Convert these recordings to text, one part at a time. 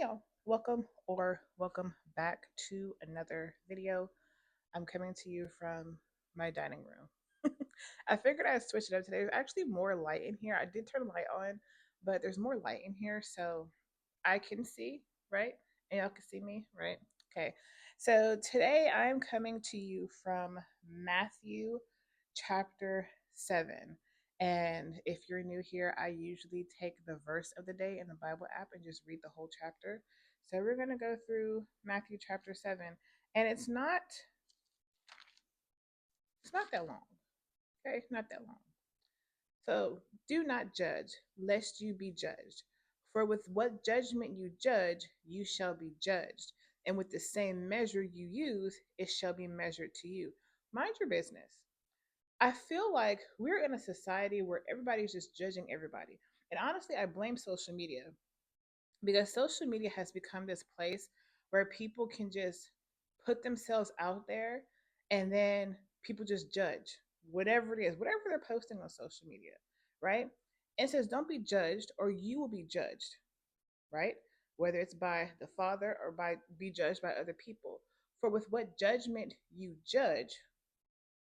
y'all. Welcome back to another video. I'm coming to you from my dining room. I figured I'd switch it up today. There's actually more light in here. I did turn the light on, but there's more light in here so I can see, right? And y'all can see me, right? Okay. So today I'm coming to you from Matthew chapter 7. And if you're new here, I usually take the verse of the day in the Bible app and just read the whole chapter. So we're going to go through Matthew chapter 7, and it's not that long. Okay? Not that long. So do not judge, lest you be judged. For with what judgment you judge, you shall be judged. And with the same measure you use, it shall be measured to you. Mind your business. I feel like we're in a society where everybody's just judging everybody. And honestly, I blame social media because social media has become this place where people can just put themselves out there and then people just judge whatever it is, whatever they're posting on social media, right? And it says, don't be judged or you will be judged, right? Whether it's by the Father or by be judged by other people. For with what judgment you judge,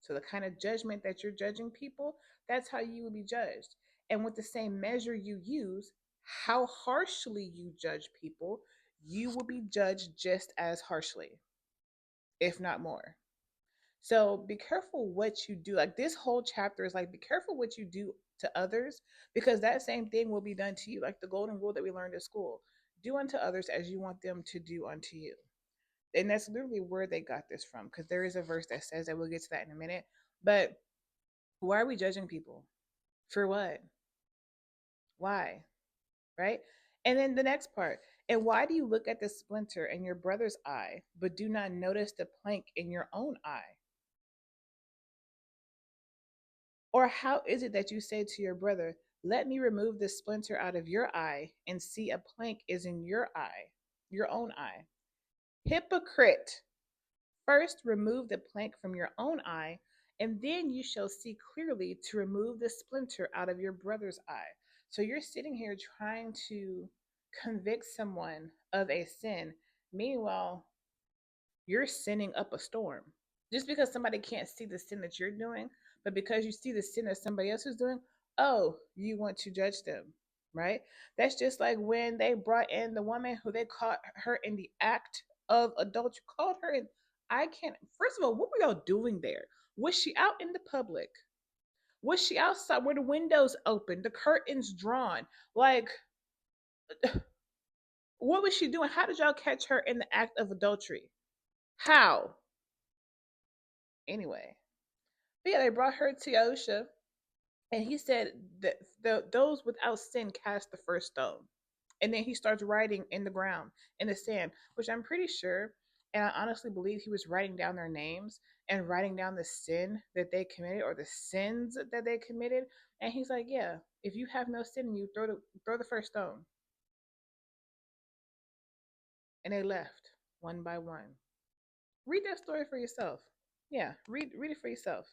so the kind of judgment that you're judging people, that's how you will be judged. And with the same measure you use, how harshly you judge people, you will be judged just as harshly, if not more. So be careful what you do. Like this whole chapter is like, be careful what you do to others because that same thing will be done to you. Like the golden rule that we learned at school, do unto others as you want them to do unto you. And that's literally where they got this from because there is a verse that says that. We'll get to that in a minute. But why are we judging people? For what? Why? Right? And then the next part. And why do you look at the splinter in your brother's eye, but do not notice the plank in your own eye? Or how is it that you say to your brother, let me remove the splinter out of your eye, and see a plank is in your eye, your own eye? Hypocrite! First remove the plank from your own eye, and then you shall see clearly to remove the splinter out of your brother's eye. So you're sitting here trying to convict someone of a sin. Meanwhile, you're sinning up a storm. Just because somebody can't see the sin that you're doing, but because you see the sin that somebody else is doing, oh, you want to judge them, right? That's just like when they brought in the woman who they caught her in the act of adultery, called her in. I can't, first of all, what were y'all doing there? Was she out in the public? Was she outside where the windows open, the curtains drawn? Like, what was she doing? How did y'all catch her in the act of adultery? How? Anyway, but yeah, they brought her to Yahusha, and he said that those without sin cast the first stone. And then he starts writing in the ground, in the sand, which I'm pretty sure, and I honestly believe he was writing down their names and writing down the sin that they committed or the sins that they committed. And he's like, yeah, if you have no sin in you, throw the first stone. And they left one by one. Read that story for yourself. Yeah, read it for yourself.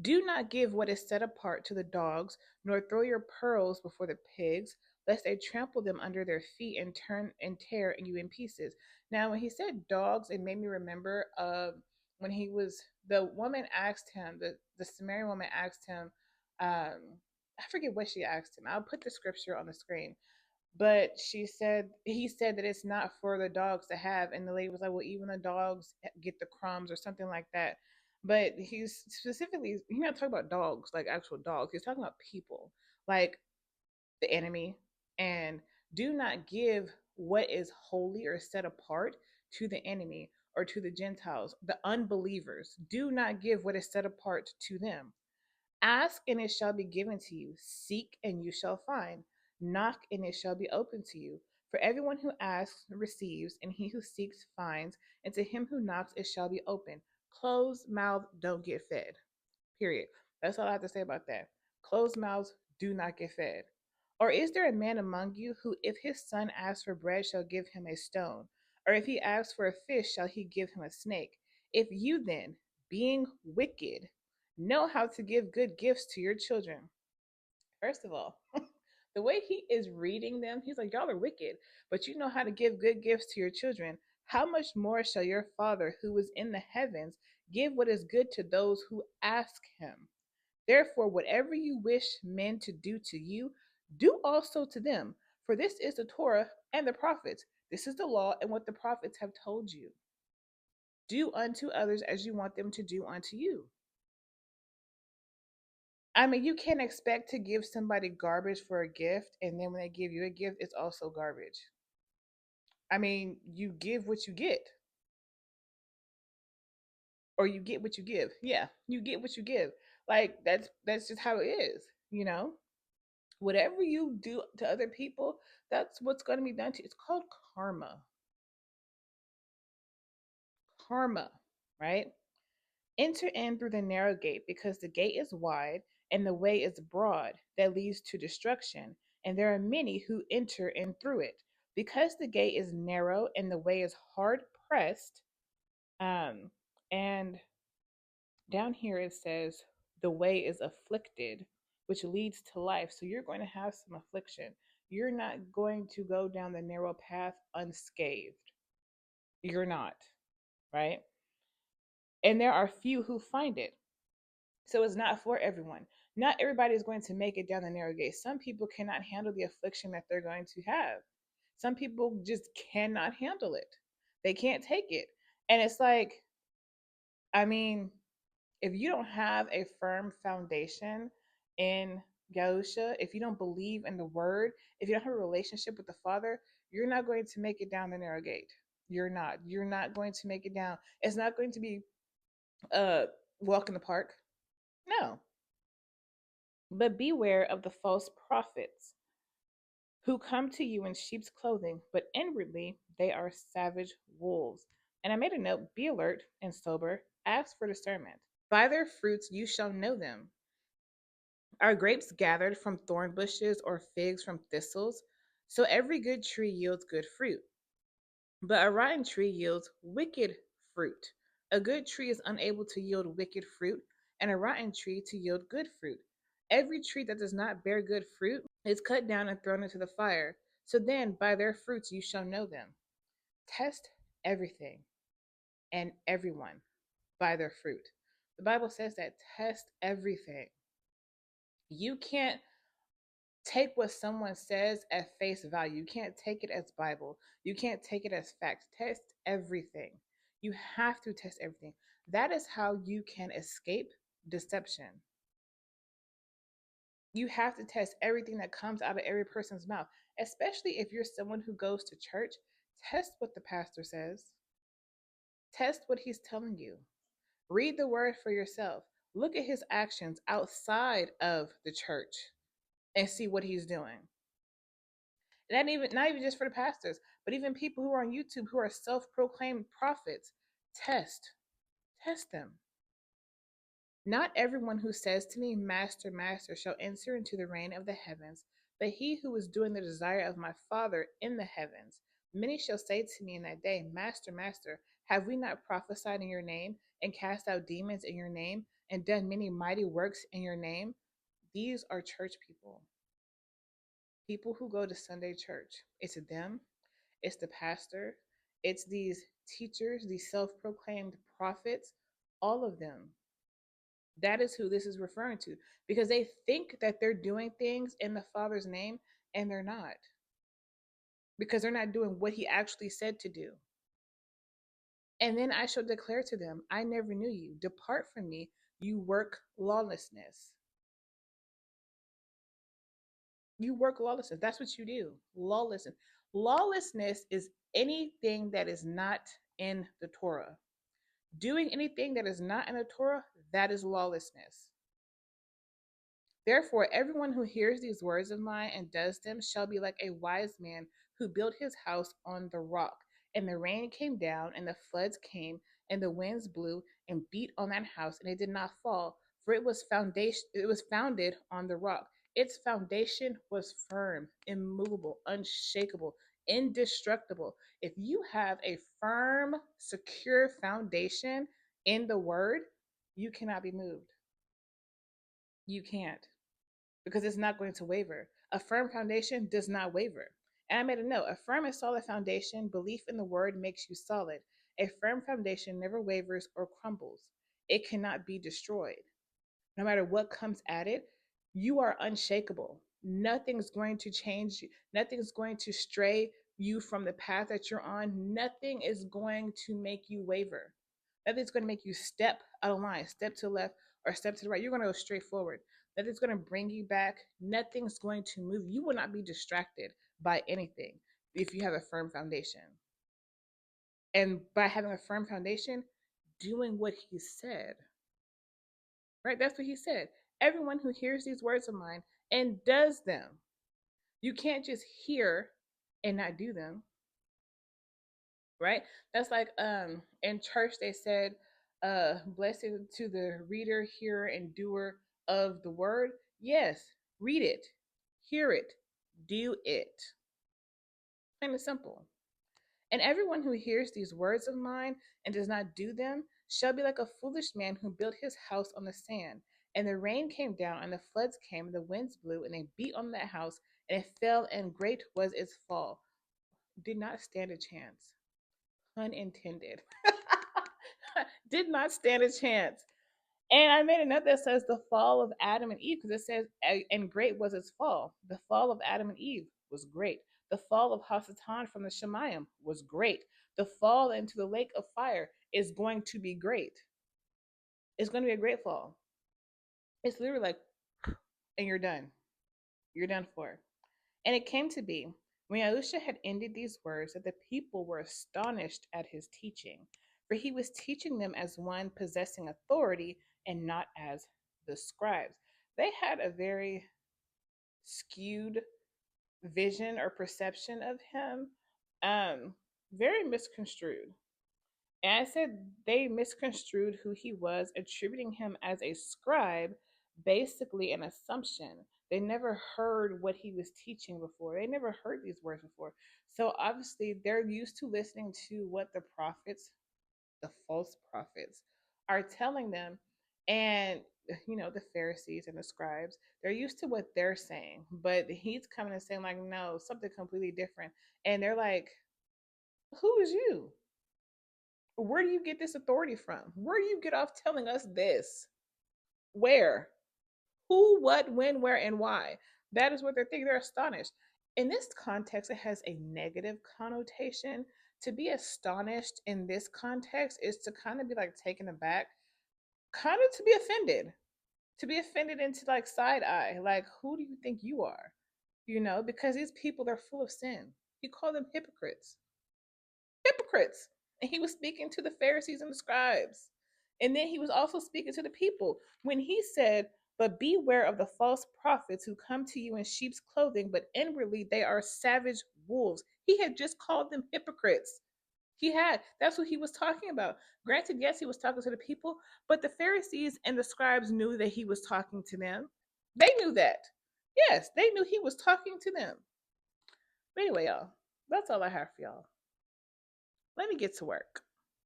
Do not give what is set apart to the dogs, nor throw your pearls before the pigs, lest they trample them under their feet and turn and tear you in pieces. Now, when he said dogs, it made me remember when he was the woman asked him, the Samaritan woman asked him, I forget what she asked him. I'll put the scripture on the screen. But he said that it's not for the dogs to have, and the lady was like, well, even the dogs get the crumbs or something like that. But he's not talking about dogs, like actual dogs. He's talking about people, like the enemy. And do not give what is holy or set apart to the enemy or to the Gentiles, the unbelievers. Do not give what is set apart to them. Ask and it shall be given to you. Seek and you shall find. Knock and it shall be opened to you. For everyone who asks receives, and he who seeks finds, and to him who knocks it shall be opened. Closed mouth don't get fed. Period. That's all I have to say about that. Closed mouths do not get fed. Or is there a man among you who, if his son asks for bread, shall give him a stone? Or if he asks for a fish, shall he give him a snake? If you then, being wicked, know how to give good gifts to your children. First of all, The way he is reading them, he's like, y'all are wicked, but you know how to give good gifts to your children. How much more shall your Father who is in the heavens give what is good to those who ask him? Therefore, whatever you wish men to do to you, do also to them. For this is the Torah and the prophets. This is the law and what the prophets have told you. Do unto others as you want them to do unto you. I mean, you can't expect to give somebody garbage for a gift, and then when they give you a gift, it's also garbage. I mean, you give what you get, or you get what you give. Yeah, you get what you give. Like that's just how it is, you know. Whatever you do to other people, that's what's going to be done to you. It's called karma. Karma, right? Enter in through the narrow gate, because the gate is wide and the way is broad that leads to destruction, and there are many who enter in through it. Because the gate is narrow and the way is hard pressed, and down here it says the way is afflicted, which leads to life. So you're going to have some affliction. You're not going to go down the narrow path unscathed. You're not, right? And there are few who find it. So it's not for everyone. Not everybody is going to make it down the narrow gate. Some people cannot handle the affliction that they're going to have. Some people just cannot handle it. They can't take it. And it's like, I mean, if you don't have a firm foundation in Yahusha, if you don't believe in the word, if you don't have a relationship with the Father, you're not going to make it down the narrow gate. You're not. You're not going to make it down. It's not going to be a walk in the park. No. But beware of the false prophets who come to you in sheep's clothing, but inwardly they are savage wolves. And I made a note: be alert and sober, ask for discernment. By their fruits you shall know them. Are grapes gathered from thorn bushes or figs from thistles? So every good tree yields good fruit, but a rotten tree yields wicked fruit. A good tree is unable to yield wicked fruit, and a rotten tree to yield good fruit. Every tree that does not bear good fruit is cut down and thrown into the fire. So then, by their fruits you shall know them. Test everything and everyone by their fruit. The Bible says that test everything. You can't take what someone says at face value. You can't take it as Bible. You can't take it as fact. Test everything. You have to test everything. That is how you can escape deception. You have to test everything that comes out of every person's mouth, especially if you're someone who goes to church. Test what the pastor says, test what he's telling you. Read the word for yourself. Look at his actions outside of the church and see what he's doing. Not even just for the pastors, but even people who are on YouTube who are self-proclaimed prophets. Test them. Not everyone who says to me, Master, Master, shall enter into the reign of the heavens, but he who is doing the desire of my Father in the heavens. Many shall say to me in that day, Master, Master, have we not prophesied in your name, and cast out demons in your name, and done many mighty works in your name? These are church people. People who go to Sunday church. It's them, it's the pastor, it's these teachers, these self proclaimed prophets, all of them. That is who this is referring to, because they think that they're doing things in the Father's name, and they're not, because they're not doing what he actually said to do. And then I shall declare to them, I never knew you. Depart from me, you work lawlessness. You work lawlessness. That's what you do. Lawlessness. Lawlessness is anything that is not in the Torah. Doing anything that is not in the Torah, that is lawlessness. Therefore, everyone who hears these words of mine and does them shall be like a wise man who built his house on the rock. And the rain came down, and the floods came, and the winds blew and beat on that house, and it did not fall, for it was founded on the rock. Its foundation was firm, immovable, unshakable, indestructible. If you have a firm, secure foundation in the word, you cannot be moved. You can't, because it's not going to waver. A firm foundation does not waver. And I made a note: a firm and solid foundation, belief in the word makes you solid. A firm foundation never wavers or crumbles. It cannot be destroyed. No matter what comes at it, you are unshakable. Nothing's going to change you. Nothing's going to stray you from the path that you're on. Nothing is going to make you waver. Nothing's going to make you step out of line, step to the left or step to the right. You're going to go straight forward. Nothing's going to bring you back. Nothing's going to move. You will not be distracted by anything if you have a firm foundation. And by having a firm foundation, doing what he said, right? That's what he said. Everyone who hears these words of mine and does them. You can't just hear and not do them, right? That's like in church they said, blessed to the reader, hearer, and doer of the word. Yes, read it, hear it, do it. Plain and simple. And everyone who hears these words of mine and does not do them shall be like a foolish man who built his house on the sand. And the rain came down, and the floods came, and the winds blew, and they beat on that house, and it fell, and great was its fall. Did not stand a chance. Pun intended. Did not stand a chance. And I made a note that says the fall of Adam and Eve, because it says, and great was its fall. The fall of Adam and Eve was great. The fall of Hasatan from the Shemayim was great. The fall into the lake of fire is going to be great. It's going to be a great fall. It's literally like, and you're done. You're done for. And it came to be, when Yahusha had ended these words, that the people were astonished at his teaching, for he was teaching them as one possessing authority and not as the scribes. They had a very skewed vision or perception of him, very misconstrued. And I said they misconstrued who he was, attributing him as a scribe, basically an assumption. They never heard what he was teaching before. They never heard these words before. So obviously, they're used to listening to what the prophets, the false prophets, are telling them. And, the Pharisees and the scribes, they're used to what they're saying. But he's coming and saying, like, no, something completely different. And they're like, who is you? Where do you get this authority from? Where do you get off telling us this? Where? Who, what, when, where, and why? That is what they're thinking. They're astonished. In this context, it has a negative connotation. To be astonished in this context is to kind of be like taken aback, kind of to be offended, into like side eye. Like, who do you think you are? Because these people, they're full of sin. He called them hypocrites. Hypocrites. And he was speaking to the Pharisees and the scribes. And then he was also speaking to the people when he said, but beware of the false prophets who come to you in sheep's clothing, but inwardly they are savage wolves. He had just called them hypocrites. That's what he was talking about. Granted, yes, he was talking to the people, but the Pharisees and the scribes knew that he was talking to them. They knew that. Yes, they knew he was talking to them. But anyway, y'all, that's all I have for y'all. Let me get to work.